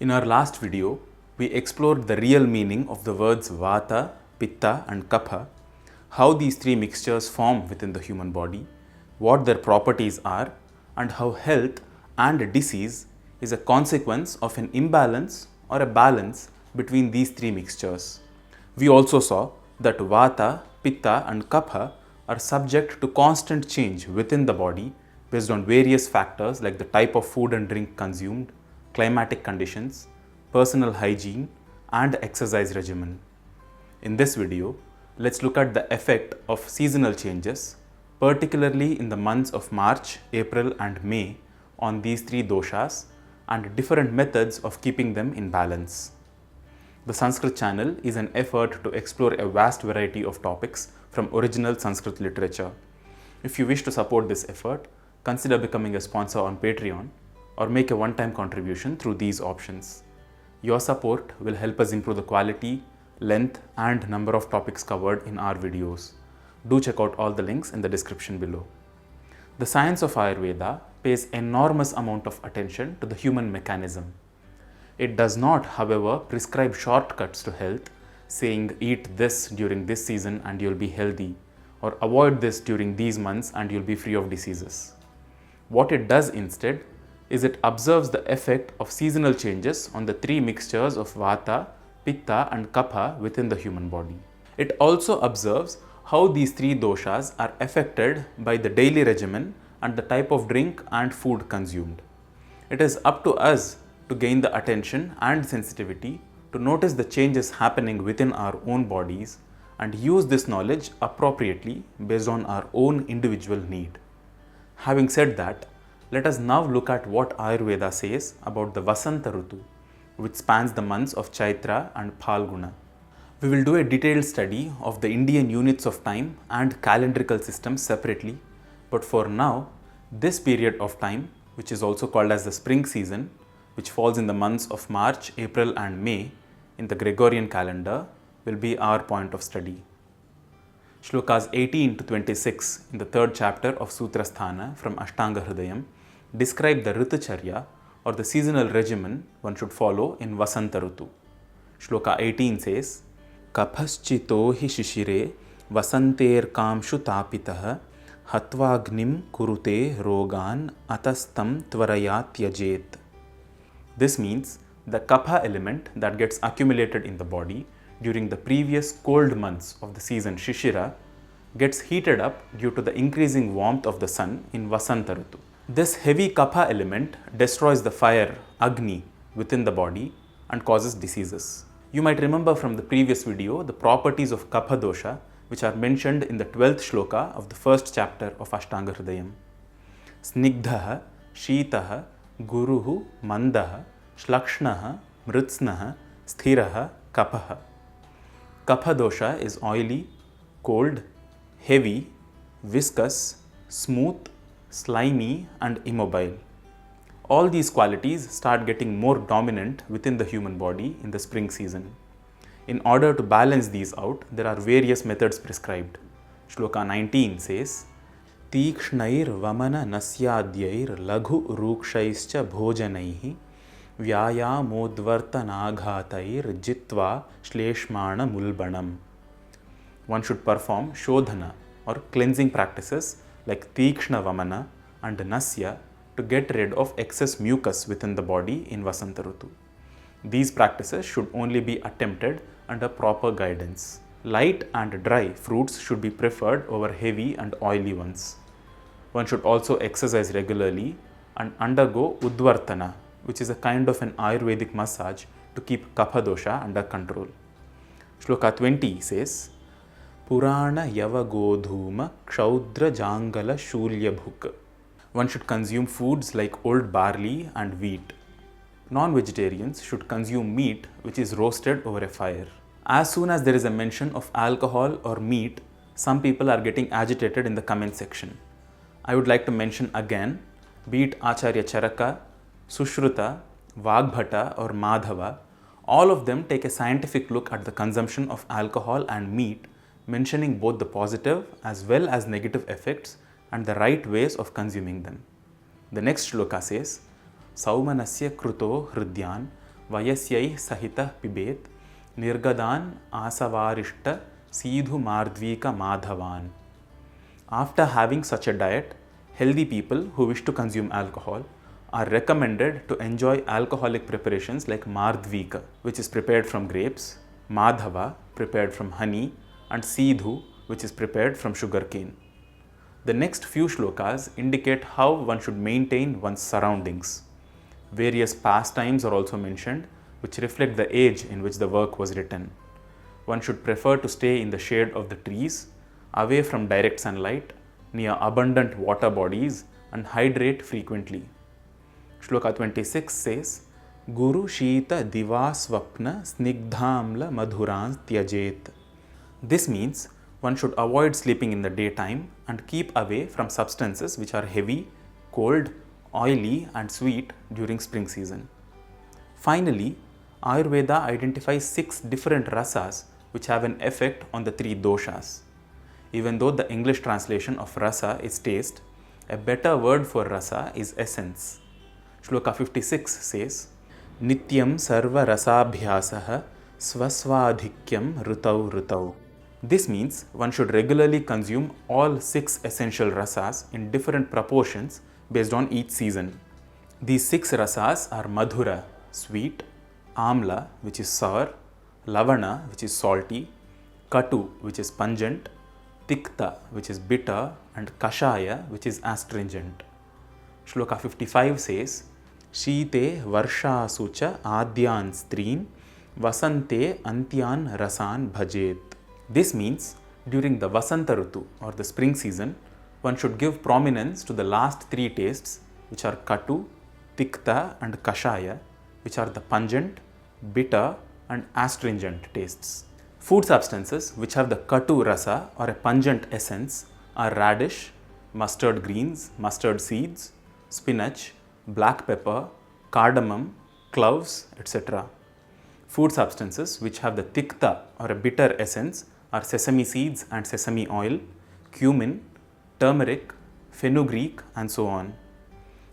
In our last video, we explored the real meaning of the words Vata, Pitta and Kapha, how these three mixtures form within the human body, what their properties are, and how health and disease is a consequence of an imbalance or a balance between these three mixtures. We also saw that Vata, Pitta and Kapha are subject to constant change within the body based on various factors like the type of food and drink consumed, climatic conditions, personal hygiene, and exercise regimen. In this video, let's look at the effect of seasonal changes, particularly in the months of March, April, and May, on these three doshas and different methods of keeping them in balance. The Sanskrit channel is an effort to explore a vast variety of topics from original Sanskrit literature. If you wish to support this effort, consider becoming a sponsor on Patreon or make a one-time contribution through these options. Your support will help us improve the quality, length, and number of topics covered in our videos. Do check out all the links in the description below. The science of Ayurveda pays enormous amount of attention to the human mechanism. It does not, however, prescribe shortcuts to health, saying eat this during this season and you'll be healthy, or avoid this during these months and you'll be free of diseases. What it does instead is it observes the effect of seasonal changes on the three mixtures of Vata, Pitta and Kapha within the human body. It also observes how these three doshas are affected by the daily regimen and the type of drink and food consumed. It is up to us to gain the attention and sensitivity to notice the changes happening within our own bodies and use this knowledge appropriately based on our own individual need. Having said that, let us now look at what Ayurveda says about the Vasanta Rutu, which spans the months of Chaitra and Phalguna. We will do a detailed study of the Indian units of time and calendrical systems separately, but for now, this period of time, which is also called as the spring season, which falls in the months of March, April and May in the Gregorian calendar, will be our point of study. Shlokas 18 to 26 in the third chapter of Sutrasthana from Ashtanga Hridayam describe the Ritucharya or the seasonal regimen one should follow in Vasanta Rutu. Shloka 18 says, Kapaschito hi shishire vasanter kamshu tapitah hatvagnim kurute rogan atastam tvaraya tyajet. This means the kapha element that gets accumulated in the body during the previous cold months of the season Shishira gets heated up due to the increasing warmth of the sun in Vasanta Rutu. This heavy kapha element destroys the fire Agni within the body and causes diseases. You might remember from the previous video the properties of kapha dosha which are mentioned in the 12th shloka of the first chapter of Ashtanga Hridayam. Snigdhaha, Sheetaha, Guruhu, Mandaha, Shlakshnaha, Mritsnaha, Sthiraha, Kapaha. Kapha dosha is oily, cold, heavy, viscous, smooth, slimy and immobile. All these qualities start getting more dominant within the human body in the spring season. In order to balance these out, there are various methods prescribed. Shloka 19 says, Tikshnair vamana nasyadyair laghu rukshaischa bhojanaihi vyayamodvartanaghatayir jitva shleshmana mulbanam. One should perform shodhana or cleansing practices like Tikshna Vamana and Nasya to get rid of excess mucus within the body in Vasanta Rutu. These practices should only be attempted under proper guidance. Light and dry fruits should be preferred over heavy and oily ones. One should also exercise regularly and undergo Udvartana, which is a kind of an Ayurvedic massage to keep Kapha dosha under control. Shloka 20 says, Purana Yava Godhuma Kshaudra Jangala Shulya Bhuk. One should consume foods like old barley and wheat. Non-vegetarians should consume meat which is roasted over a fire. As soon as there is a mention of alcohol or meat, some people are getting agitated in the comment section. I would like to mention again, be it Acharya Charaka, Sushruta, Vagbhata or Madhava, all of them take a scientific look at the consumption of alcohol and meat, mentioning both the positive as well as negative effects and the right ways of consuming them. The next shloka says, Saumanasya kruto hridyan vayasyai sahita pibet nirgadan asavarishta sidhu mardvika madhavan. After having such a diet, healthy people who wish to consume alcohol are recommended to enjoy alcoholic preparations like mardvika, which is prepared from grapes, madhava, prepared from honey, and sidhu, which is prepared from sugarcane. The next few shlokas indicate how one should maintain one's surroundings. Various pastimes are also mentioned, which reflect the age in which the work was written. One should prefer to stay in the shade of the trees, away from direct sunlight, near abundant water bodies, and hydrate frequently. Shloka 26 says, Guru Shita Divasvapna Snigdhamla Madhuran Tyajet. This means one should avoid sleeping in the daytime and keep away from substances which are heavy, cold, oily, and sweet during spring season. Finally, Ayurveda identifies 6 different rasas which have an effect on the 3 doshas. Even though the English translation of rasa is taste, a better word for rasa is essence. Shloka 56 says, Nityam sarva rasabhyasaha swasvadhikyam rutau rutau. This means one should regularly consume all 6 essential rasas in different proportions based on each season. These 6 rasas are madhura, sweet, amla, which is sour, lavana, which is salty, katu, which is pungent, tikta, which is bitter, and kashaya, which is astringent. Shloka 55 says, Shite varsha sucha adyan strin vasante antyan rasan bhajet. This means during the Vasanta Rutu or the spring season, one should give prominence to the last 3 tastes, which are katu, tikta, and kashaya, which are the pungent, bitter, and astringent tastes. Food substances which have the katu rasa or a pungent essence are radish, mustard greens, mustard seeds, spinach, black pepper, cardamom, cloves, etc. Food substances which have the tikta or a bitter essence are sesame seeds and sesame oil, cumin, turmeric, fenugreek, and so on.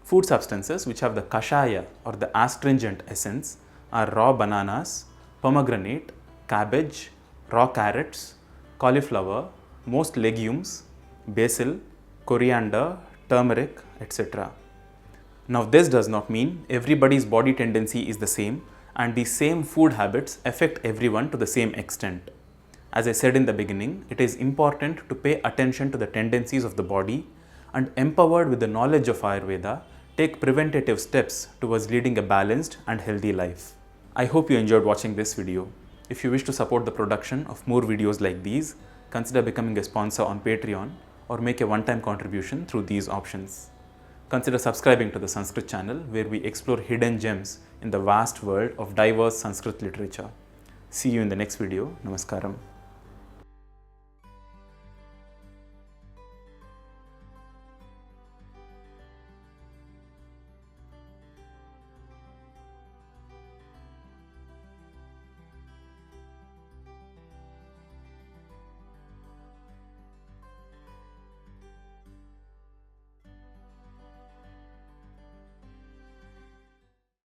Food substances which have the kashaya or the astringent essence are raw bananas, pomegranate, cabbage, raw carrots, cauliflower, most legumes, basil, coriander, turmeric, etc. Now this does not mean everybody's body tendency is the same and these same food habits affect everyone to the same extent. As I said in the beginning, it is important to pay attention to the tendencies of the body and, empowered with the knowledge of Ayurveda, take preventative steps towards leading a balanced and healthy life. I hope you enjoyed watching this video. If you wish to support the production of more videos like these, consider becoming a sponsor on Patreon or make a one-time contribution through these options. Consider subscribing to the Sanskrit channel where we explore hidden gems in the vast world of diverse Sanskrit literature. See you in the next video. Namaskaram.